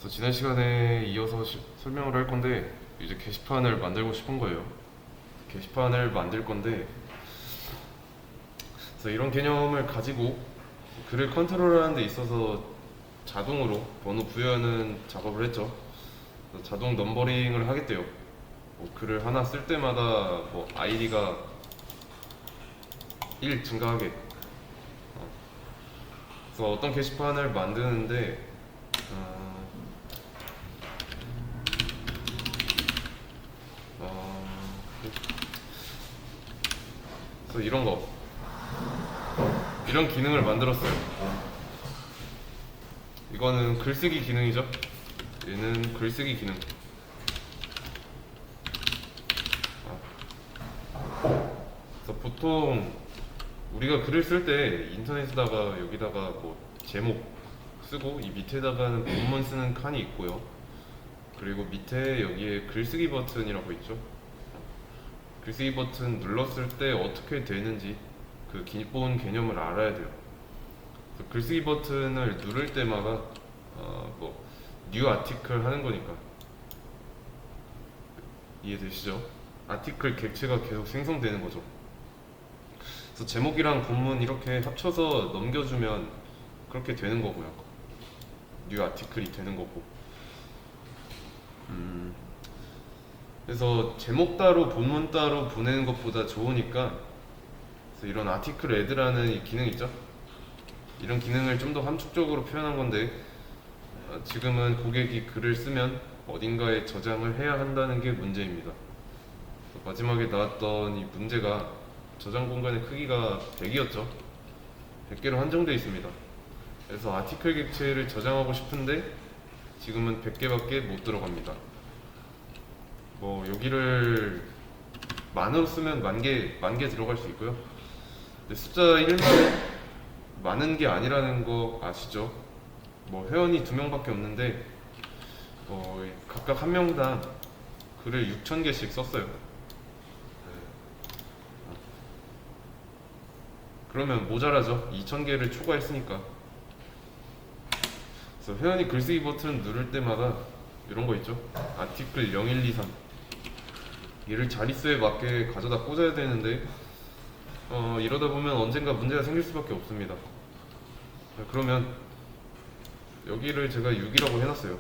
그래서 지난 시간에 이어서 설명을 할 건데 이제 게시판을 만들고 싶은 거예요. 게시판을 만들 건데 그래서 이런 개념을 가지고 글을 컨트롤하는 데 있어서 자동으로 번호 부여하는 작업을 했죠. 그래서 자동 넘버링을 하겠대요. 뭐 글을 하나 쓸 때마다 뭐 아이디가 1 증가하게. 그래서 어떤 게시판을 만드는데 그래서 이런 기능을 만들었어요. 이거는 글쓰기 기능이죠. 얘는 글쓰기 기능. 그래서 보통 우리가 글을 쓸 때 인터넷에다가 여기다가 뭐 제목 쓰고 이 밑에다가는 본문 쓰는 칸이 있고요. 그리고 밑에 여기에 글쓰기 버튼이라고 있죠. 글쓰기 버튼 눌렀을 때 어떻게 되는지 그 기본 개념을 알아야 돼요. 그래서 글쓰기 버튼을 누를 때마다 뉴 아티클 하는 거니까 이해되시죠? 아티클 객체가 계속 생성되는 거죠. 그래서 제목이랑 본문 이렇게 합쳐서 넘겨주면 그렇게 되는 거고요. 뉴 아티클이 되는 거고. 그래서 제목 따로 본문 따로 보내는 것보다 좋으니까 그래서 이런 아티클 애드라는 이 기능 있죠? 이런 기능을 좀 더 함축적으로 표현한 건데 지금은 고객이 글을 쓰면 어딘가에 저장을 해야 한다는 게 문제입니다. 마지막에 나왔던 이 문제가 저장 공간의 크기가 100이었죠. 100개로 한정되어 있습니다. 그래서 아티클 객체를 저장하고 싶은데 지금은 100개밖에 못 들어갑니다. 뭐 여기를 만으로 쓰면 만 개 들어갈 수 있고요. 근데 숫자 1만 많은 게 아니라는 거 아시죠? 뭐 회원이 2명밖에 없는데 각각 한 명당 글을 6,000개씩 썼어요. 그러면 모자라죠. 2,000개를 초과했으니까. 그래서 회원이 글쓰기 버튼 누를 때마다 이런 거 있죠. 아티클 0123 얘를 자릿수에 맞게 가져다 꽂아야 되는데 이러다 보면 언젠가 문제가 생길 수밖에 없습니다. 그러면 여기를 제가 6이라고 해놨어요.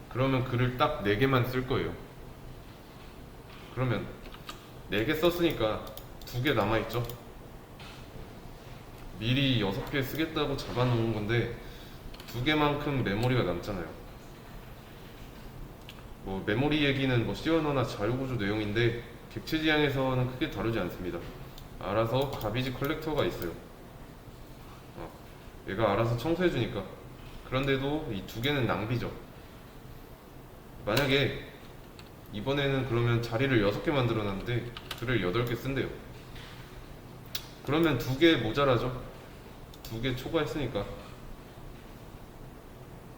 그러면 글을 딱 4개만 쓸 거예요. 그러면 4개 썼으니까 2개 남아있죠. 미리 6개 쓰겠다고 잡아놓은 건데 2개만큼 메모리가 남잖아요. 뭐 메모리 얘기는 뭐 C 언어나 자료구조 내용인데 객체 지향에서는 크게 다루지 않습니다. 알아서 가비지 컬렉터가 있어요. 얘가 알아서 청소해주니까. 그런데도 이 2개는 낭비죠. 만약에 이번에는 그러면 자리를 6개 만들어놨는데 글을 8개 쓴대요. 그러면 2개 모자라죠. 2개 초과했으니까.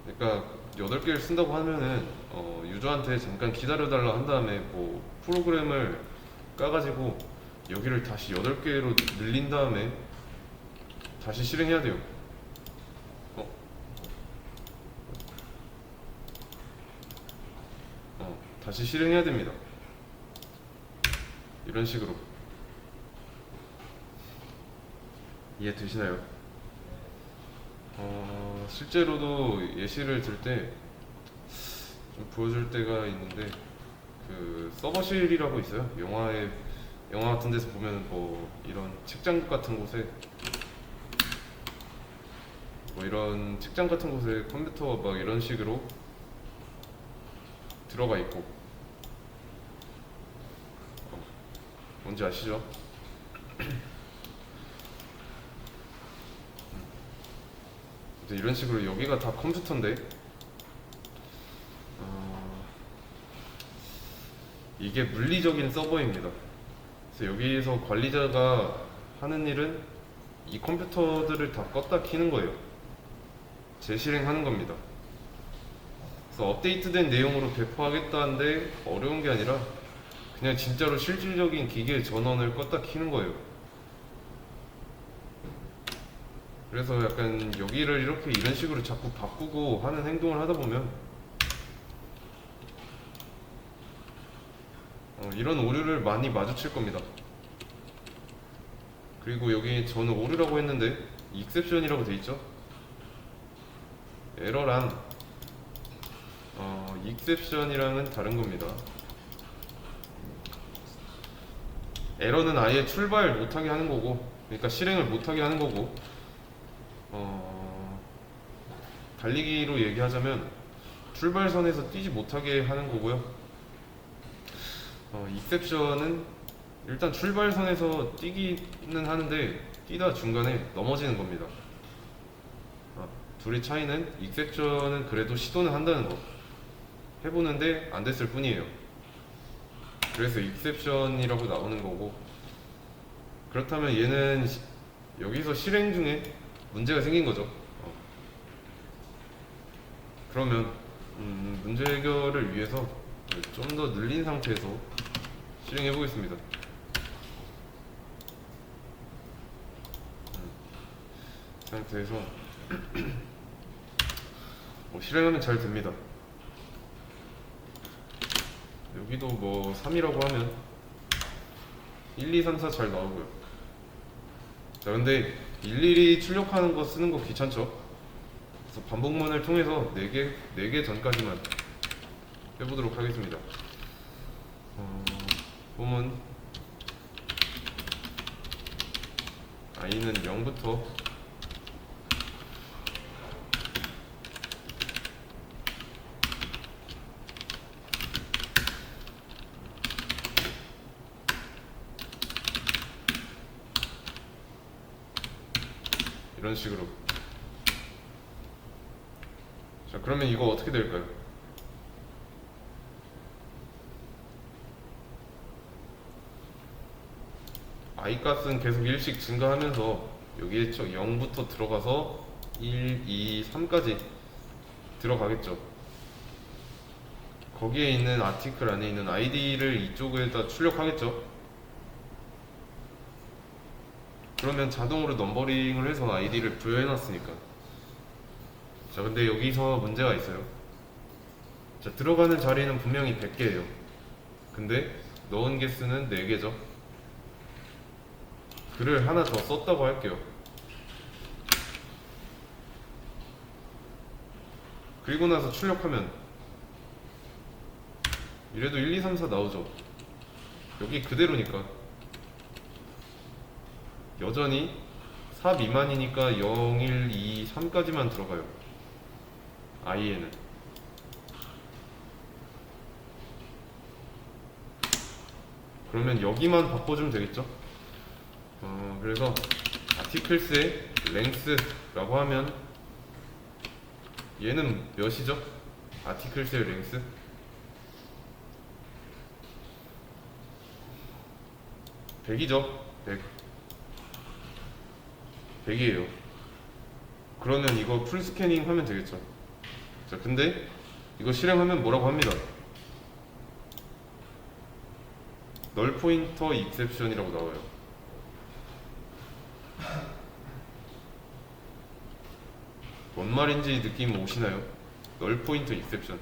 그러니까 8개를 쓴다고 하면은 유저한테 잠깐 기다려달라 한 다음에 뭐 프로그램을 까가지고 여기를 다시 8개로 늘린 다음에 다시 실행해야 돼요. 다시 실행해야 됩니다. 이런 식으로. 이해되시나요? 실제로도 예시를 들 때 좀 보여줄 때가 있는데 그 서버실이라고 있어요. 영화 같은 데서 보면 뭐 이런 책장 같은 곳에 컴퓨터가 막 이런 식으로 들어가 있고 뭔지 아시죠? 이런 식으로 여기가 다 컴퓨터인데 이게 물리적인 서버입니다. 그래서 여기에서 관리자가 하는 일은 이 컴퓨터들을 다 껐다 켜는 거예요. 재실행하는 겁니다. 그래서 업데이트된 내용으로 배포하겠다는데 어려운 게 아니라 그냥 진짜로 실질적인 기계 전원을 껐다 켜는 거예요. 그래서 약간 여기를 이렇게 이런 식으로 자꾸 바꾸고 하는 행동을 하다 보면 이런 오류를 많이 마주칠 겁니다. 그리고 여기 저는 오류라고 했는데 익셉션이라고 돼 있죠. 에러랑 익셉션이랑은 다른 겁니다. 에러는 아예 출발 못하게 하는 거고, 그러니까 실행을 못하게 하는 거고, 달리기로 얘기하자면 출발선에서 뛰지 못하게 하는 거고요. 익셉션은 일단 출발선에서 뛰기는 하는데 뛰다 중간에 넘어지는 겁니다. 둘의 차이는 익셉션은 그래도 시도는 한다는 거, 해보는데 안 됐을 뿐이에요. 그래서 익셉션이라고 나오는 거고, 그렇다면 얘는 여기서 실행 중에 문제가 생긴 거죠. 그러면 문제 해결을 위해서 좀 더 늘린 상태에서 실행해 보겠습니다. 상태에서 실행하면 잘 됩니다. 여기도 뭐 3이라고 하면 1, 2, 3, 4 잘 나오고요. 자, 근데 일일이 출력하는 거 쓰는 거 귀찮죠? 그래서 반복문을 통해서 4개 전까지만 해보도록 하겠습니다. 보면 i는 0부터 이런 식으로. 자, 그러면 이거 어떻게 될까요? i 값은 계속 1씩 증가하면서 여기에 0부터 들어가서 1, 2, 3까지 들어가겠죠. 거기에 있는 아티클 안에 있는 id를 이쪽에다 출력하겠죠. 그러면 자동으로 넘버링을 해서 id를 부여해놨으니까. 자, 근데 여기서 문제가 있어요. 자, 들어가는 자리는 분명히 100개예요. 근데 넣은 개수는 4개죠. 글을 하나 더 썼다고 할게요. 그리고 나서 출력하면 이래도 1, 2, 3, 4 나오죠. 여기 그대로니까 여전히 4 미만이니까 0, 1, 2, 3까지만 들어가요. i에는. 그러면 여기만 바꿔주면 되겠죠. 그래서 articles의 length라고 하면 얘는 몇이죠? articles의 length 100이죠. 100이에요. 그러면 이거 풀 스캐닝 하면 되겠죠. 자, 근데 이거 실행하면 뭐라고 합니다. 널 포인터 익셉션이라고 나와요. 뭔 말인지 느낌 오시나요? 널 포인터 익셉션.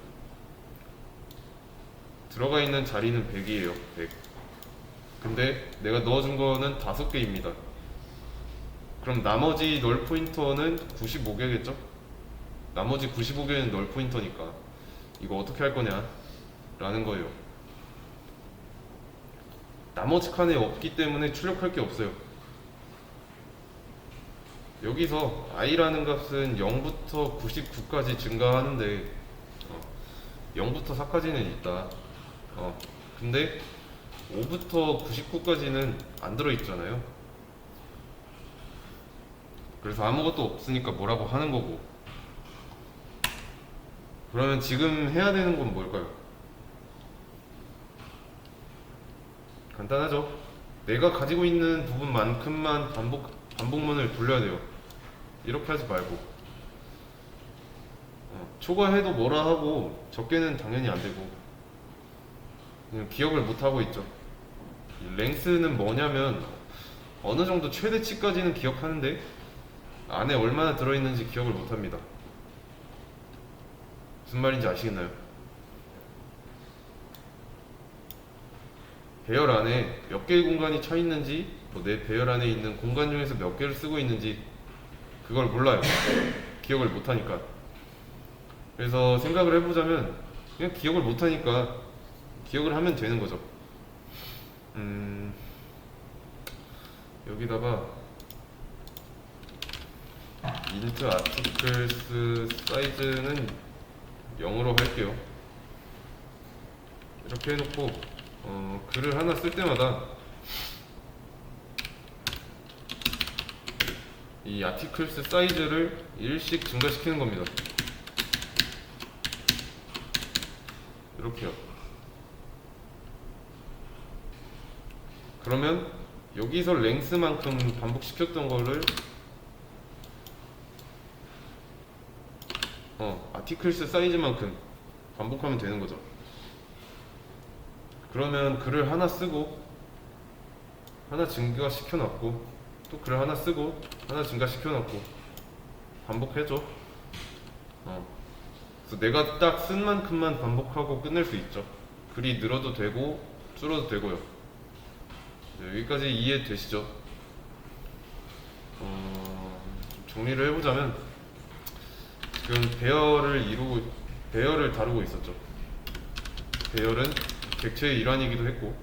들어가 있는 자리는 100이에요. 100. 근데 내가 넣어준 거는 5개입니다. 그럼 나머지 널 포인터는 95개겠죠? 나머지 95개는 널 포인터니까 이거 어떻게 할 거냐 라는 거예요. 나머지 칸에 없기 때문에 출력할 게 없어요. 여기서 i라는 값은 0부터 99까지 증가하는데 0부터 4까지는 있다. 근데 5부터 99까지는 안 들어있잖아요. 그래서 아무것도 없으니까 뭐라고 하는 거고. 그러면 지금 해야 되는 건 뭘까요? 간단하죠. 내가 가지고 있는 부분만큼만 반복문을 돌려야 돼요. 이렇게 하지 말고. 초과해도 뭐라 하고 적게는 당연히 안 되고. 그냥 기억을 못 하고 있죠. 랭스는 뭐냐면 어느 정도 최대치까지는 기억하는데 안에 얼마나 들어있는지 기억을 못합니다. 무슨 말인지 아시겠나요? 배열 안에 몇 개의 공간이 차 있는지, 뭐 내 배열 안에 있는 공간 중에서 몇 개를 쓰고 있는지 그걸 몰라요. 기억을 못하니까. 그래서 생각을 해보자면 그냥 기억을 못하니까 기억을 하면 되는 거죠. 여기다가 int articles 사이즈는 0으로 할게요. 이렇게 해놓고 글을 하나 쓸 때마다 이 articles 사이즈를 1씩 증가시키는 겁니다. 이렇게요. 그러면 여기서 랭스만큼 반복시켰던 거를 articles 사이즈만큼 반복하면 되는 거죠. 그러면 글을 하나 쓰고 하나 증가시켜 놨고 또 글을 하나 쓰고 하나 증가시켜 놨고 반복해줘. 그래서 내가 딱 쓴 만큼만 반복하고 끝낼 수 있죠. 글이 늘어도 되고 줄어도 되고요. 네, 여기까지 이해되시죠? 좀 정리를 해보자면 지금 배열을 다루고 있었죠. 배열은 객체의 일환이기도 했고,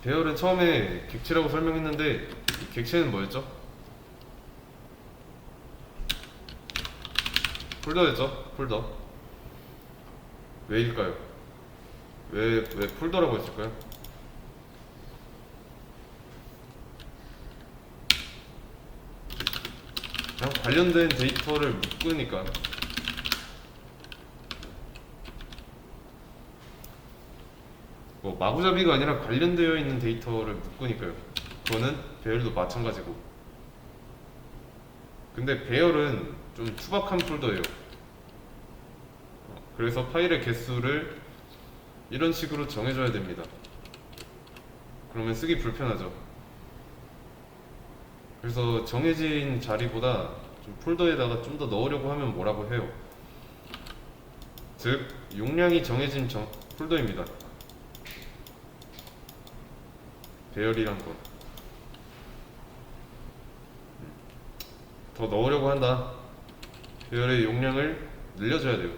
배열은 처음에 객체라고 설명했는데 이 객체는 뭐였죠? 폴더였죠? 폴더. 왜일까요? 왜 폴더라고 했을까요? 그냥 관련된 데이터를 묶으니까. 뭐 마구잡이가 아니라 관련되어 있는 데이터를 묶으니까요. 그거는 배열도 마찬가지고. 근데 배열은 좀 투박한 폴더예요. 그래서 파일의 개수를 이런 식으로 정해줘야 됩니다. 그러면 쓰기 불편하죠. 그래서 정해진 자리보다 좀 폴더에다가 좀 더 넣으려고 하면 뭐라고 해요. 즉 용량이 정해진 폴더입니다. 배열이란 거. 더 넣으려고 한다. 배열의 용량을 늘려줘야 돼요.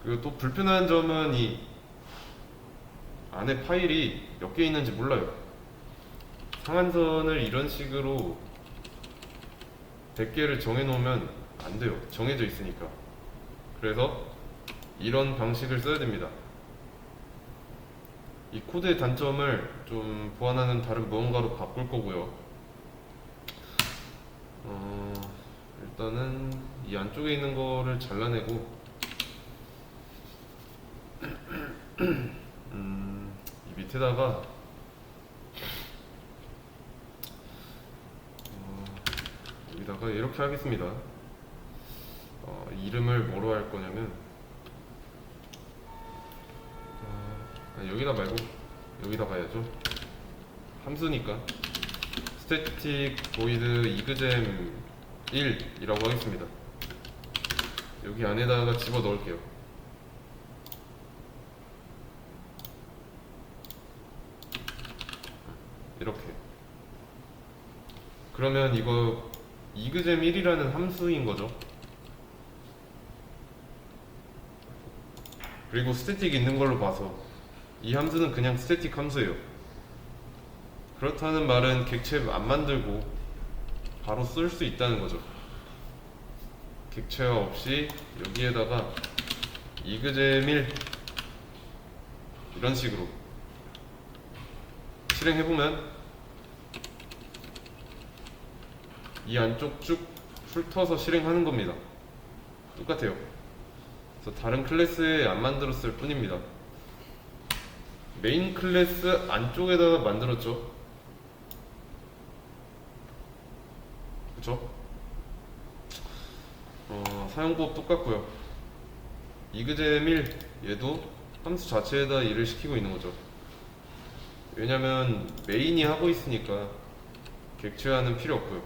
그리고 또 불편한 점은 이 안에 파일이 몇 개 있는지 몰라요. 상한선을 이런 식으로 100개를 정해놓으면 안 돼요. 정해져 있으니까. 그래서 이런 방식을 써야 됩니다. 이 코드의 단점을 좀 보완하는 다른 무언가로 바꿀 거고요. 일단은 이 안쪽에 있는 거를 잘라내고 이 밑에다가 여기다가 이렇게 하겠습니다. 이름을 뭐로 할 거냐면 여기다 말고 여기다 가야죠. 함수니까 static void exam 1이라고 하겠습니다. 여기 안에다가 집어 넣을게요. 이렇게. 그러면 이거 exam 1이라는 함수인 거죠. 그리고 스태틱 있는 걸로 봐서 이 함수는 그냥 스태틱 함수예요. 그렇다는 말은 객체 안 만들고 바로 쓸 수 있다는 거죠. 객체화 없이 여기에다가 exam 1 이런 식으로 실행해보면 이 안쪽 쭉 훑어서 실행하는 겁니다. 똑같아요. 그래서 다른 클래스에 안 만들었을 뿐입니다. 메인 클래스 안쪽에다가 만들었죠. 그쵸? 사용법 똑같고요. exam 1 얘도 함수 자체에다 일을 시키고 있는 거죠. 왜냐면 메인이 하고 있으니까 객체화는 필요 없고요.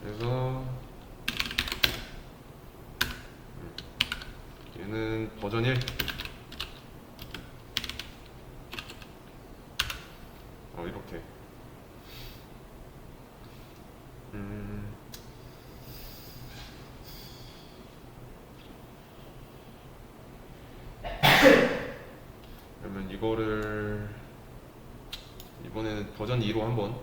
그래서 얘는 버전 1. 이렇게. 그러면 이거를 이번에는 버전 2로 한번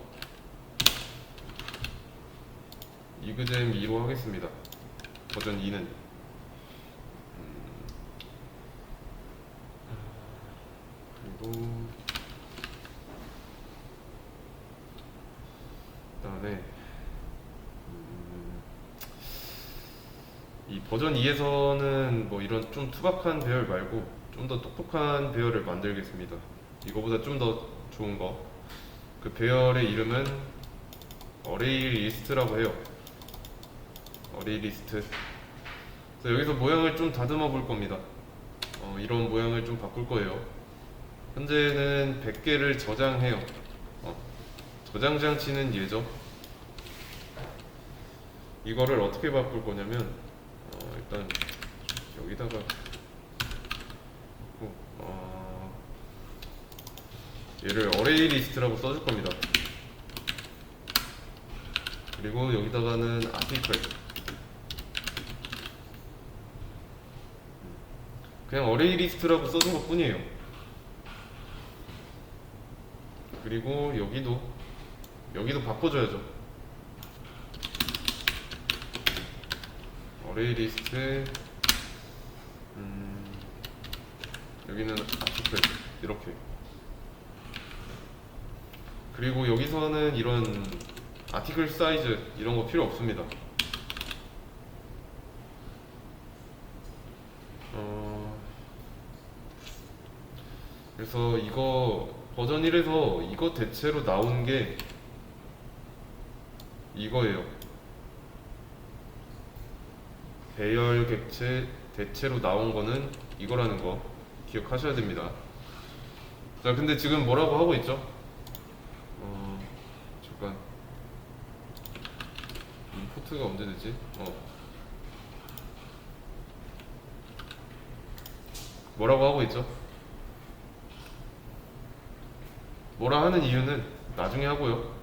이그잼 2로 하겠습니다. 버전 2는 그리고 그다음에 이 버전 2에서는 뭐 이런 좀 투박한 배열 말고 좀 더 똑똑한 배열을 만들겠습니다. 이거보다 좀 더 좋은 거. 그 배열의 이름은 어레이 리스트라고 해요. 어레이 리스트. 그래서 여기서 모양을 좀 다듬어 볼 겁니다. 이런 모양을 좀 바꿀 거예요. 현재는 100개를 저장해요. 저장 장치는 얘죠. 이거를 어떻게 바꿀 거냐면 일단 여기다가 얘를 어레이 리스트라고 써줄 겁니다. 그리고 여기다가는 아티클, 그냥 어레이 리스트라고 써준 것 뿐이에요. 그리고 여기도 바꿔줘야죠. 어레이 리스트, 여기는 아티클 이렇게. 그리고 여기서는 이런 아티클 사이즈 이런 거 필요 없습니다. 그래서 이거 버전 1에서 이거 대체로 나온 게 이거예요. 배열 객체 대체로 나온 거는 이거라는 거 기억하셔야 됩니다. 자, 근데 지금 뭐라고 하고 있죠? 잠깐, 임포트가 언제 되지? 뭐라고 하고 있죠? 뭐라 하는 이유는 나중에 하고요.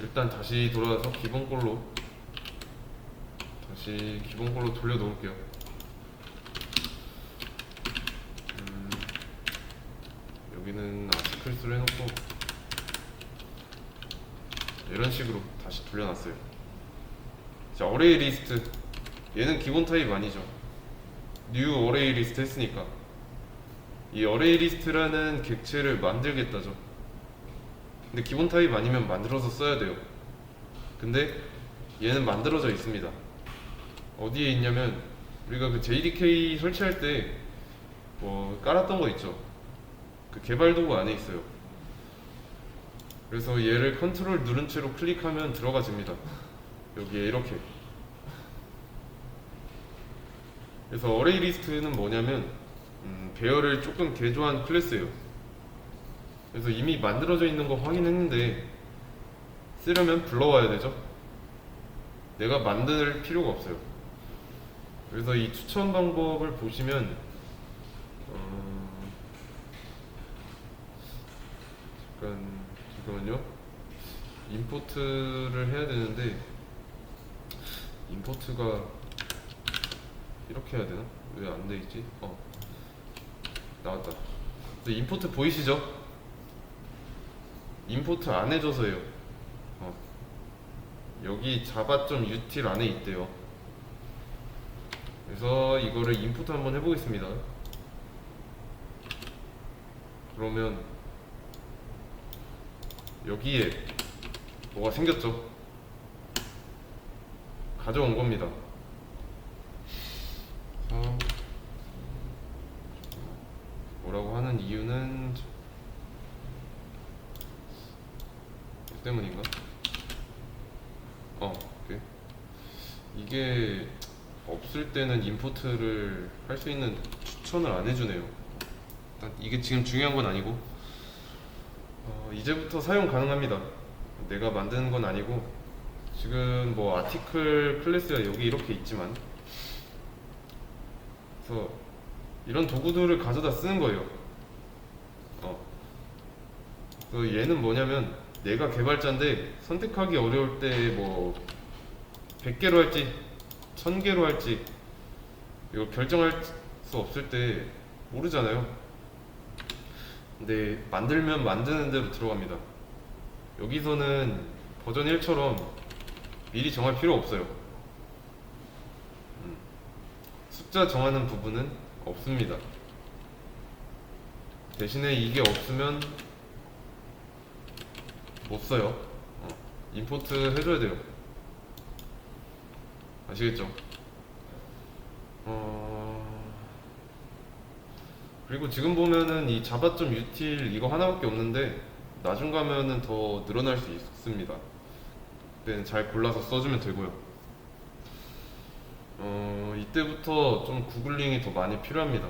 일단 다시 돌아와서 기본 꼴로 돌려 놓을게요. 여기는 아티클스를 해놓고 이런 식으로 다시 돌려놨어요. 자, 어레이 리스트, 얘는 기본 타입 아니죠. 뉴 어레이 리스트 했으니까 이 어레이 리스트라는 객체를 만들겠다죠. 근데 기본 타입 아니면 만들어서 써야 돼요. 근데 얘는 만들어져 있습니다. 어디에 있냐면 우리가 그 JDK 설치할 때 뭐 깔았던 거 있죠. 그 개발 도구 안에 있어요. 그래서 얘를 컨트롤 누른 채로 클릭하면 들어가집니다. 여기에 이렇게. 그래서 어레이 리스트는 뭐냐면 배열을 조금 개조한 클래스예요. 그래서 이미 만들어져 있는 거 확인했는데 쓰려면 불러와야 되죠. 내가 만들 필요가 없어요. 그래서 이 추천 방법을 보시면 잠깐만요. 임포트를 해야 되는데 임포트가 이렇게 해야 되나? 왜 안 돼 있지? 나왔다. 임포트 보이시죠? 임포트 안 해줘서예요. 여기 java.util 안에 있대요. 그래서 이거를 임포트 한번 해보겠습니다. 그러면 여기에 뭐가 생겼죠? 가져온 겁니다. 뭐라고 하는 이유는 이 때문인가? 그래. 이게 없을 때는 임포트를 할 수 있는 추천을 안 해주네요. 일단 이게 지금 중요한 건 아니고 이제부터 사용 가능합니다. 내가 만드는 건 아니고 지금 뭐 아티클 클래스가 여기 이렇게 있지만, 그래서 이런 도구들을 가져다 쓰는 거예요. 그래서 얘는 뭐냐면 내가 개발자인데 선택하기 어려울 때 뭐 100개로 할지 1000개로 할지 이거 결정할 수 없을 때 모르잖아요. 근데 만들면 만드는 대로 들어갑니다. 여기서는 버전 1처럼 미리 정할 필요 없어요. 숫자 정하는 부분은 없습니다. 대신에 이게 없으면 못 써요. 임포트 해줘야 돼요. 아시겠죠? 그리고 지금 보면은 이 java.util 이거 하나밖에 없는데 나중 가면은 더 늘어날 수 있습니다. 그때는 잘 골라서 써주면 되고요. 이때부터 좀 구글링이 더 많이 필요합니다.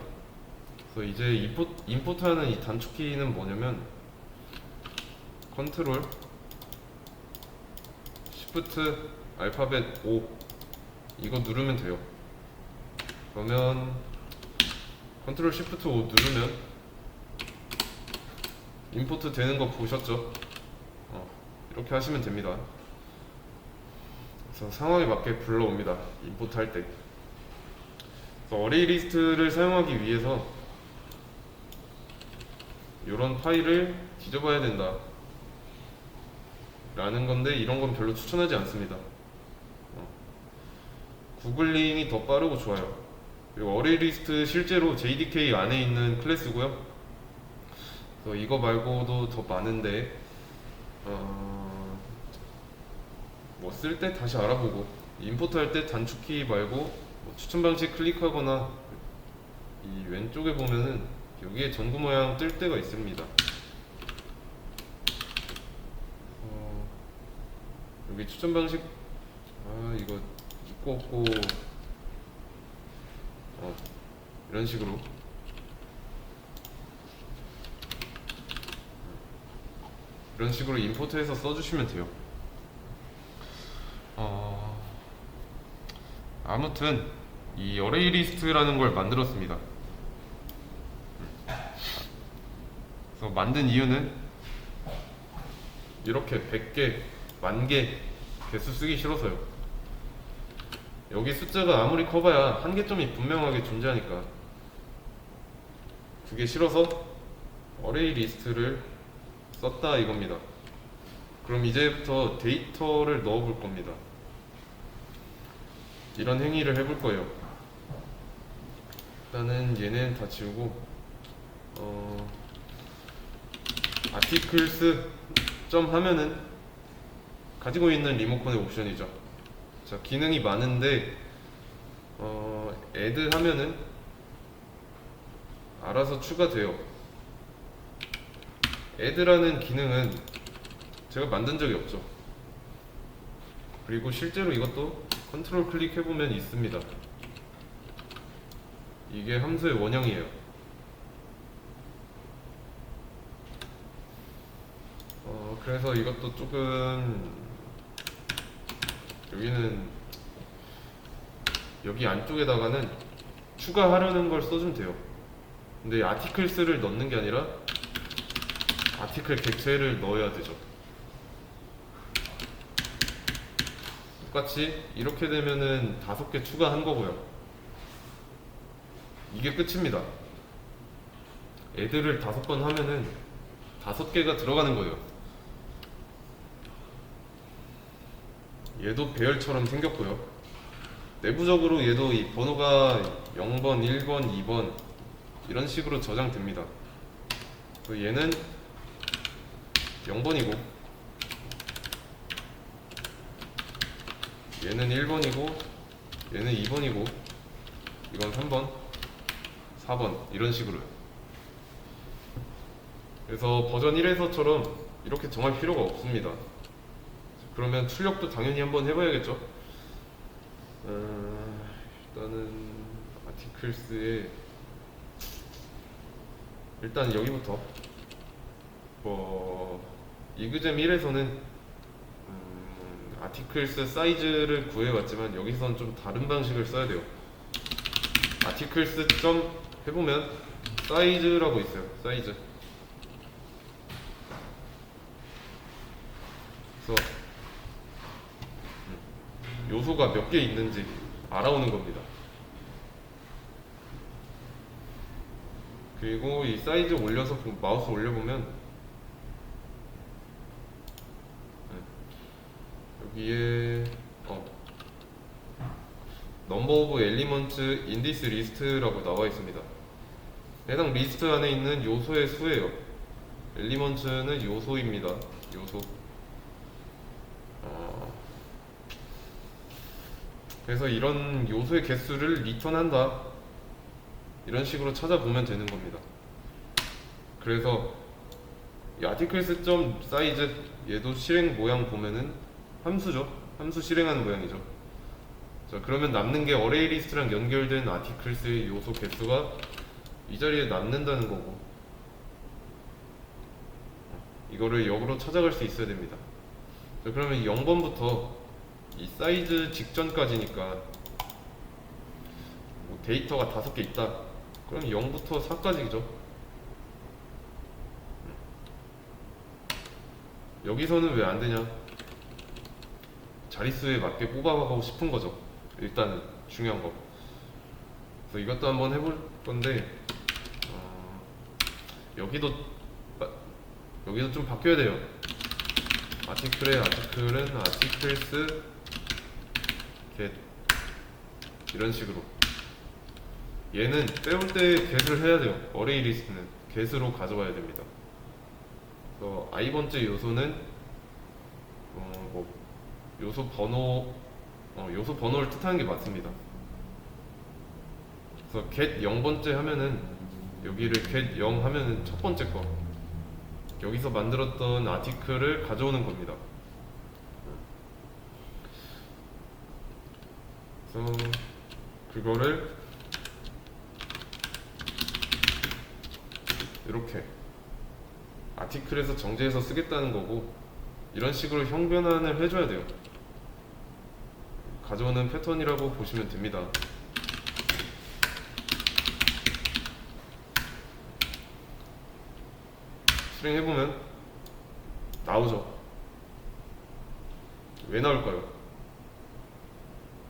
그래서 이제 임포트하는 이 단축키는 뭐냐면 컨트롤 시프트 알파벳 O 이거 누르면 돼요. 그러면 컨트롤 시프트 O 누르면 임포트 되는 거 보셨죠? 이렇게 하시면 됩니다. 그래서 상황에 맞게 불러옵니다. 임포트 할 때. 그래서 어레이 리스트를 사용하기 위해서 이런 파일을 뒤져봐야 된다 라는 건데, 이런 건 별로 추천하지 않습니다. 구글링이 더 빠르고 좋아요. 그리고 어레이 리스트 실제로 JDK 안에 있는 클래스고요. 그래서 이거 말고도 더 많은데 뭐 쓸 때 다시 알아보고, 임포트 할 때 단축키 말고 뭐 추천 방식 클릭하거나 이 왼쪽에 보면은 여기에 전구 모양 뜰 때가 있습니다. 여기 추천 방식 이거 있고 없고 이런 식으로 임포트해서 써주시면 돼요. 아무튼 이 어레이 리스트라는 걸 만들었습니다. 그래서 만든 이유는 이렇게 100개, 10,000개 개수 쓰기 싫어서요. 여기 숫자가 아무리 커봐야 한계점이 분명하게 존재하니까 그게 싫어서 어레이 리스트를 썼다 이겁니다. 그럼 이제부터 데이터를 넣어 볼 겁니다. 이런 행위를 해볼 거예요. 일단은 얘는 다 지우고 articles 점 하면은 가지고 있는 리모컨의 옵션이죠. 자, 기능이 많은데 add 하면은 알아서 추가돼요. add라는 기능은 제가 만든 적이 없죠. 그리고 실제로 이것도 컨트롤 클릭해보면 있습니다. 이게 함수의 원형이에요. 그래서 이것도 조금 여기 안쪽에다가는 추가하려는 걸 써주면 돼요. 근데 articles를 넣는 게 아니라 아티클 객체를 넣어야 되죠. 똑같이 이렇게 되면은 5개 추가한 거고요. 이게 끝입니다. 애들을 5번 하면은 5개가 들어가는 거예요. 얘도 배열처럼 생겼고요. 내부적으로 얘도 이 번호가 0번, 1번, 2번 이런 식으로 저장됩니다. 얘는 0번이고 얘는 1번이고 얘는 2번이고 이건 3번, 4번 이런 식으로요. 그래서 버전 1에서처럼 이렇게 정할 필요가 없습니다. 그러면 출력도 당연히 한번 해봐야겠죠. 일단은 articles에 일단 여기부터 이그잼 1에서는 아티클스 사이즈를 구해왔지만 여기서는 좀 다른 방식을 써야 돼요. 아티클스 점 해보면 사이즈라고 있어요. 사이즈. 그래서 요소가 몇 개 있는지 알아오는 겁니다. 그리고 이 사이즈 올려서 마우스 올려보면 여기에 넘버 오브 엘리먼트 인디스 리스트라고 나와 있습니다. 해당 리스트 안에 있는 요소의 수예요. 엘리먼트는 요소입니다. 요소. 그래서 이런 요소의 개수를 리턴한다, 이런 식으로 찾아보면 되는 겁니다. 그래서 이 아티클스 점 사이즈, 얘도 실행 모양 보면은 함수죠. 함수 실행하는 모양이죠. 자, 그러면 남는 게 어레이 리스트랑 연결된 아티클스의 요소 개수가 이 자리에 남는다는 거고, 이거를 역으로 찾아갈 수 있어야 됩니다. 자, 그러면 0번부터 이 사이즈 직전까지니까 뭐 데이터가 5개 있다. 그럼 0부터 4까지죠. 여기서는 왜 안 되냐? 자릿수에 맞게 뽑아가고 싶은 거죠. 일단은 중요한 거. 그래서 이것도 한번 해볼 건데, 여기도 좀 바뀌어야 돼요. 아티클의 아티클은 아티클스 get 이런 식으로. 얘는 빼올 때 get을 해야 돼요. 어레이 리스트는 get으로 가져와야 됩니다. 그래서 i번째 요소는 요소 번호를 뜻하는 게 맞습니다. 그래서 get 0번째 하면은 여기를 get 0 하면은 첫 번째 거, 여기서 만들었던 아티클을 가져오는 겁니다. 그래서 그거를 이렇게 아티클에서 정제해서 쓰겠다는 거고, 이런 식으로 형변환을 해줘야 돼요. 가져오는 패턴이라고 보시면 됩니다. 실행해보면 나오죠. 왜 나올까요?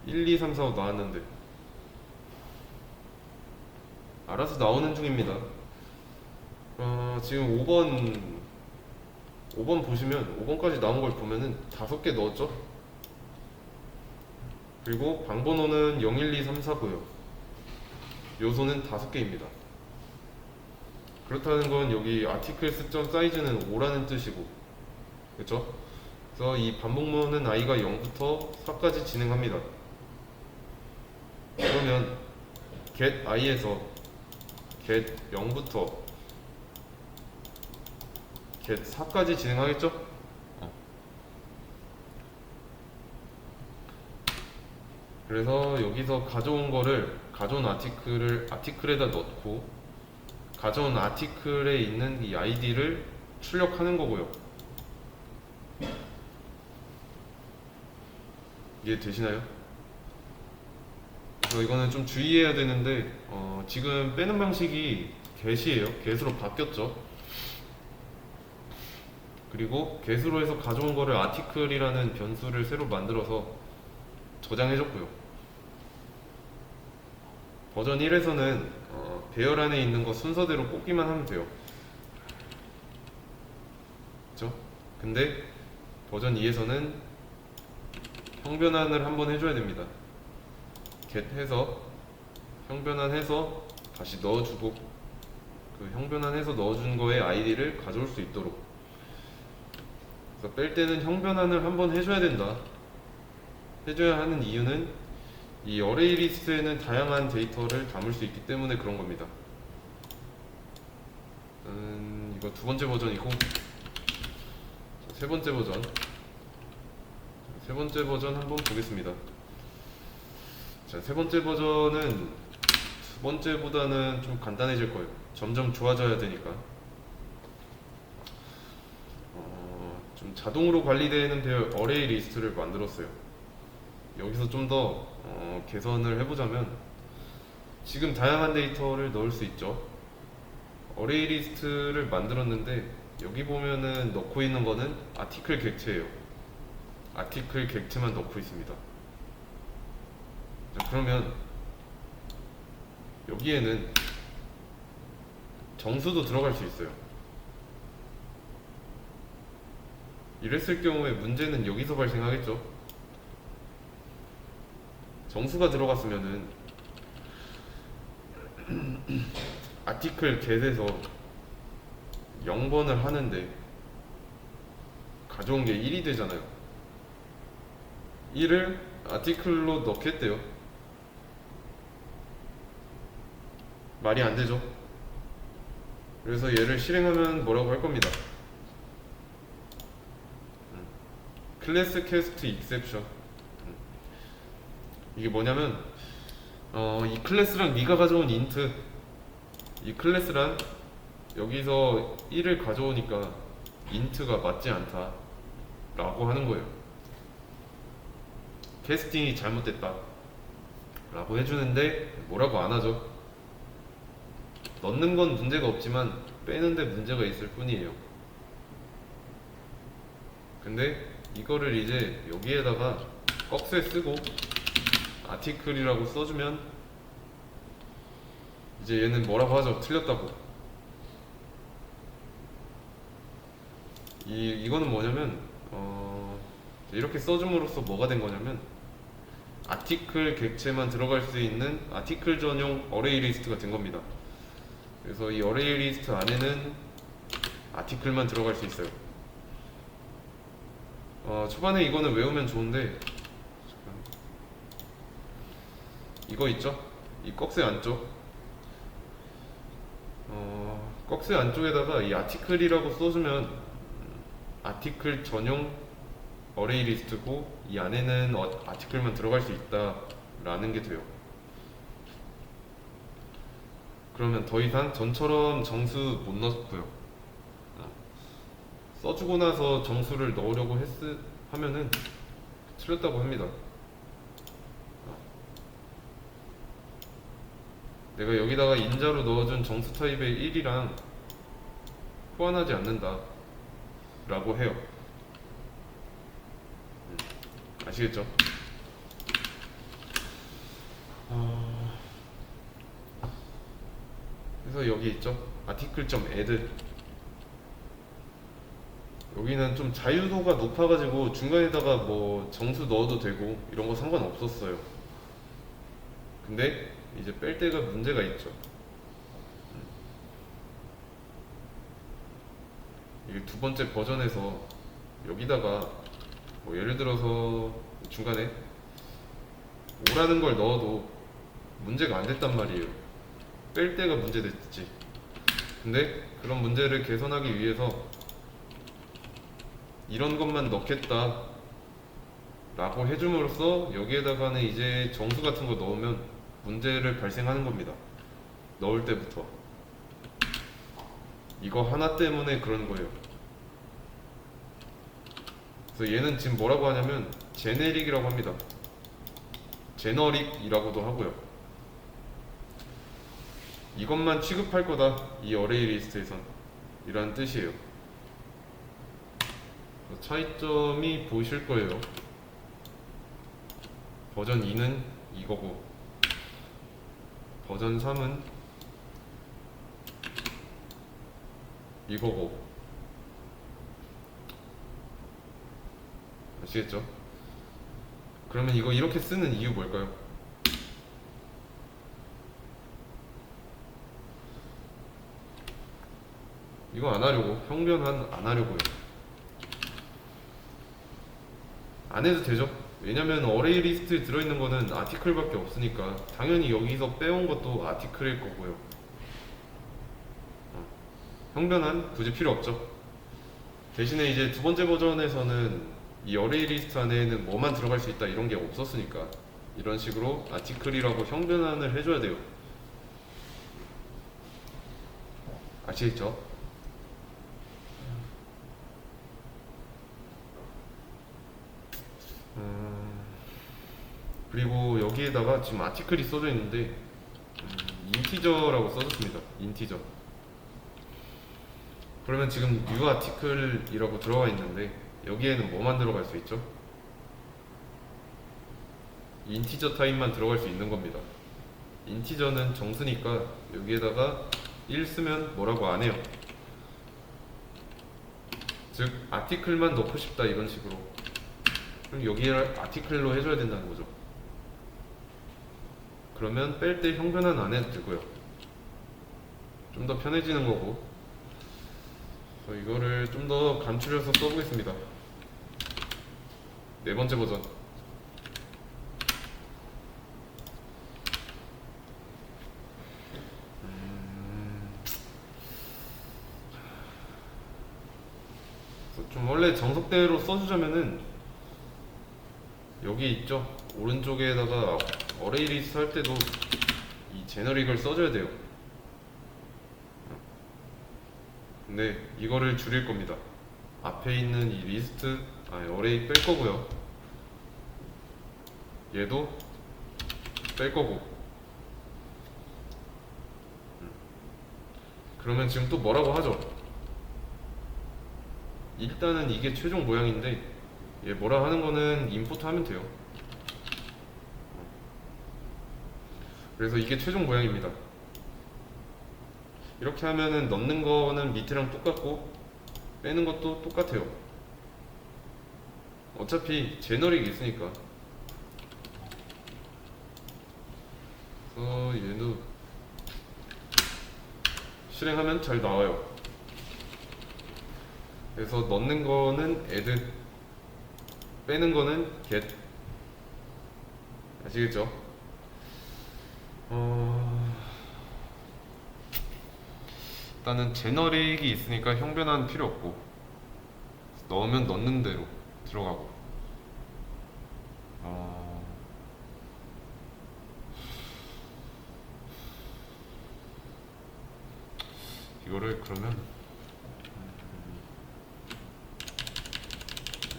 1, 2, 3, 4, 5 나왔는데 알아서 나오는 중입니다. 지금 5번 보시면 5번까지 나온 걸 보면은 5개 넣었죠? 그리고 방번호는 0, 1, 2, 3, 4 고요. 요소는 5개입니다. 그렇다는 건 여기 articles 점 사이즈는 5라는 뜻이고, 그렇죠? 그래서 이 반복문은 i가 0부터 4까지 진행합니다. 그러면 get i에서 get 0부터 get 4까지 진행하겠죠? 그래서 여기서 가져온 아티클을 아티클에다 넣고, 가져온 아티클에 있는 이 아이디를 출력하는 거고요. 이해되시나요? 그래서 이거는 좀 주의해야 되는데, 지금 빼는 방식이 get이에요. get으로 바뀌었죠. 그리고 get으로 해서 가져온 거를 아티클이라는 변수를 새로 만들어서 저장해줬고요. 버전 1에서는 배열 안에 있는 거 순서대로 뽑기만 하면 돼요. 그쵸? 근데 버전 2에서는 형변환을 한번 해줘야 됩니다. get 해서 형변환해서 다시 넣어주고, 그 형변환해서 넣어준 거에 아이디를 가져올 수 있도록. 그래서 뺄 때는 형변환을 한번 해줘야 된다. 해줘야 하는 이유는 이 어레이 리스트에는 다양한 데이터를 담을 수 있기 때문에 그런 겁니다. 이거 2번째 버전이고, 세 번째 버전 한번 보겠습니다. 자, 세 번째 버전은 두 번째보다는 좀 간단해질 거예요. 점점 좋아져야 되니까. 좀 자동으로 관리되는 배열 어레이 리스트를 만들었어요. 여기서 좀 더 개선을 해보자면 지금 다양한 데이터를 넣을 수 있죠. 어레이 리스트를 만들었는데 여기 보면은 넣고 있는 거는 아티클 객체예요. 아티클 객체만 넣고 있습니다. 자, 그러면 여기에는 정수도 들어갈 수 있어요. 이랬을 경우에 문제는 여기서 발생하겠죠. 정수가 들어갔으면은 아티클 get에서 0번을 하는데 가져온 게 1이 되잖아요. 1을 아티클로 넣겠대요. 말이 안 되죠. 그래서 얘를 실행하면 뭐라고 할 겁니다. 클래스 캐스트 익셉션. 이게 뭐냐면 이 클래스랑 네가 가져온 인트, 이 클래스란 여기서 1을 가져오니까 인트가 맞지 않다 라고 하는 거예요. 캐스팅이 잘못됐다 라고 해주는데 뭐라고 안 하죠. 넣는 건 문제가 없지만 빼는데 문제가 있을 뿐이에요. 근데 이거를 이제 여기에다가 꺽쇠 쓰고 아티클이라고 써주면 이제 얘는 뭐라고 하죠? 틀렸다고. 이거는 뭐냐면 이렇게 써줌으로써 뭐가 된 거냐면 아티클 객체만 들어갈 수 있는 아티클 전용 어레이 리스트가 된 겁니다. 그래서 이 어레이 리스트 안에는 아티클만 들어갈 수 있어요. 초반에 이거는 외우면 좋은데 이거 있죠? 이 꺽쇠 안쪽 꺽쇠 안쪽에다가 이 아티클이라고 써주면 아티클 전용 어레이 리스트고 이 안에는 아티클만 들어갈 수 있다 라는 게 돼요. 그러면 더 이상 전처럼 정수 못 넣고요. 써주고 나서 정수를 넣으려고 하면은 틀렸다고 합니다. 내가 여기다가 인자로 넣어준 정수 타입의 1이랑 호환하지 않는다 라고 해요. 아시겠죠? 그래서 여기 있죠? article.add. 여기는 좀 자유도가 높아가지고 중간에다가 뭐 정수 넣어도 되고 이런 거 상관없었어요. 근데 이제 뺄 때가 문제가 있죠. 이게 두 번째 버전에서 여기다가 뭐 예를 들어서 중간에 오라는 걸 넣어도 문제가 안 됐단 말이에요. 뺄 때가 문제됐지. 근데 그런 문제를 개선하기 위해서 이런 것만 넣겠다 라고 해줌으로써 여기에다가는 이제 정수 같은 거 넣으면 문제를 발생하는 겁니다. 넣을 때부터 이거 하나 때문에 그런 거예요. 그래서 얘는 지금 뭐라고 하냐면 제네릭이라고 합니다. 제너릭이라고도 하고요. 이것만 취급할 거다 이 어레이 리스트에선 이라는 뜻이에요. 차이점이 보이실 거예요. 버전 2는 이거고 버전 3은 이거고. 아시겠죠? 그러면 이거 이렇게 쓰는 이유 뭘까요? 이거 안 하려고, 형변환 안 하려고요. 안 해도 되죠? 왜냐면 어레이 리스트에 들어있는 거는 아티클밖에 없으니까 당연히 여기서 빼온 것도 아티클일 거고요. 형변환 굳이 필요 없죠. 대신에 이제 두 번째 버전에서는 이 어레이 리스트 안에는 뭐만 들어갈 수 있다 이런 게 없었으니까 이런 식으로 아티클이라고 형변환을 해줘야 돼요. 아시겠죠? 그리고 여기에다가 지금 아티클이 써져 있는데 인티저라고 써졌습니다. 인티저. 그러면 지금 new 아티클이라고 들어가 있는데 여기에는 뭐만 들어갈 수 있죠? 인티저 타입만 들어갈 수 있는 겁니다. 인티저는 정수니까 여기에다가 1 쓰면 뭐라고 안 해요. 즉 아티클만 넣고 싶다 이런 식으로. 그럼 여기를 아티클로 해줘야 된다는 거죠. 그러면 뺄 때 형변환 안 해도 되고요. 좀 더 편해지는 거고. 그래서 이거를 좀 더 간추려서 써보겠습니다. 네 번째 버전. 좀 원래 정석대로 써주자면은 여기 있죠? 오른쪽에다가 어레이 리스트 할 때도 이 제너릭을 써줘야 돼요. 근데 이거를 줄일 겁니다. 앞에 있는 이 리스트, 어레이 뺄 거고요. 얘도 뺄 거고. 그러면 지금 또 뭐라고 하죠? 일단은 이게 최종 모양인데 얘 뭐라 하는 거는 임포트 하면 돼요. 그래서 이게 최종 모양입니다. 이렇게 하면은 넣는 거는 밑이랑 똑같고 빼는 것도 똑같아요. 어차피 제너릭이 있으니까. 그래서 얘도 실행하면 잘 나와요. 그래서 넣는 거는 add, 빼는 거는 get. 아시겠죠? 일단은 제너릭이 있으니까 형변환 필요 없고 넣으면 넣는 대로 들어가고. 이거를 그러면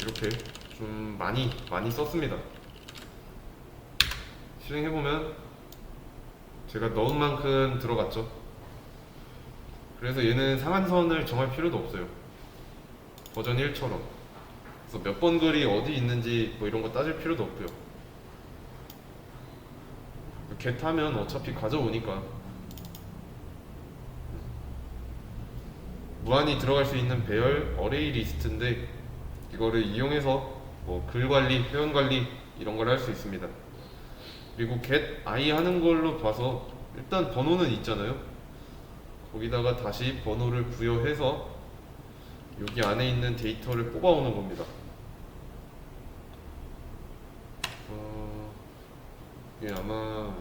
이렇게 좀 많이 썼습니다. 실행해보면 제가 넣은 만큼 들어갔죠. 그래서 얘는 상한선을 정할 필요도 없어요. 버전 1처럼. 그래서 몇 번 글이 어디 있는지 뭐 이런 거 따질 필요도 없고요. get 하면 어차피 가져오니까 무한히 들어갈 수 있는 배열 어레이 리스트인데 이거를 이용해서 뭐 글 관리, 회원 관리 이런 걸 할 수 있습니다. 그리고 get i 하는 걸로 봐서 일단 번호는 있잖아요. 거기다가 다시 번호를 부여해서 여기 안에 있는 데이터를 뽑아오는 겁니다. 이게 아마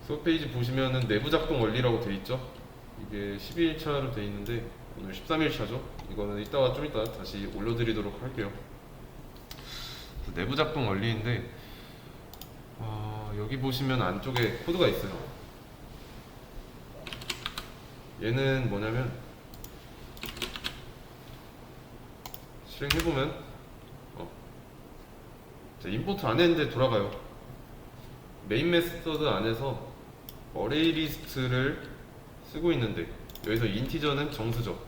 수업 페이지 보시면은 내부 작동 원리라고 돼 있죠. 이게 12일차로 돼 있는데 오늘 13일차죠. 이거는 이따가 좀 이따 다시 올려드리도록 할게요. 내부 작동 원리인데 여기 보시면 안쪽에 코드가 있어요. 얘는 뭐냐면 실행해보면 임포트 안 했는데 돌아가요. 메인 메서드 안에서 어레이 리스트를 쓰고 있는데 여기서 인티저는 정수죠.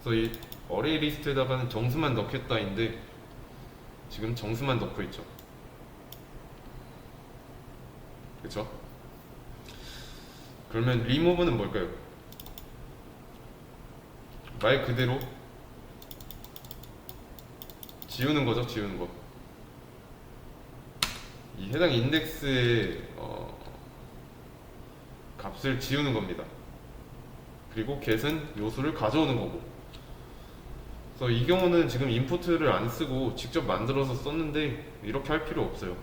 그래서 이 어레이 리스트에다가는 정수만 넣겠다인데 지금 정수만 넣고 있죠. 그쵸? 그러면 리모브는 뭘까요? 말 그대로 지우는 거죠. 지우는 거. 이 해당 인덱스의 값을 지우는 겁니다. 그리고 get은 요소를 가져오는 거고. 그래서 이 경우는 지금 인풋을 안 쓰고 직접 만들어서 썼는데 이렇게 할 필요 없어요.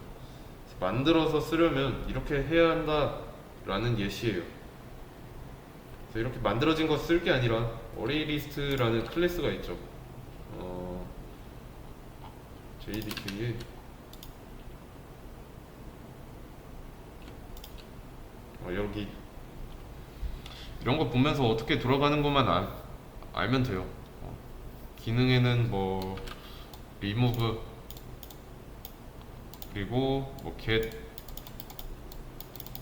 만들어서 쓰려면 이렇게 해야 한다라는 예시예요. 그래서 이렇게 만들어진 거 쓸 게 아니라 어레이 리스트라는 클래스가 있죠. JDK에 여기 이런 거 보면서 어떻게 돌아가는 것만 알면 돼요. 기능에는 뭐 remove, 그리고 뭐 get,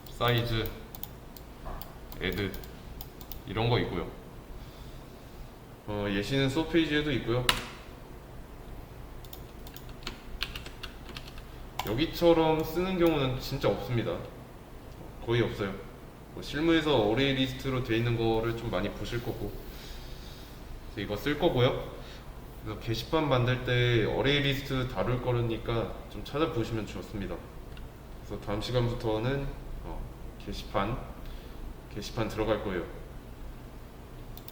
size, add 이런 거 있고요. 예시는 수업 페이지에도 있고요. 여기처럼 쓰는 경우는 진짜 없습니다. 거의 없어요. 뭐 실무에서 어레이 리스트로 되어 있는 거를 좀 많이 보실 거고, 그래서 이거 쓸 거고요. 그래서 게시판 만들 때 어레이 리스트 다룰 거니까 좀 찾아보시면 좋습니다. 그래서 다음 시간부터는 게시판 들어갈 거예요.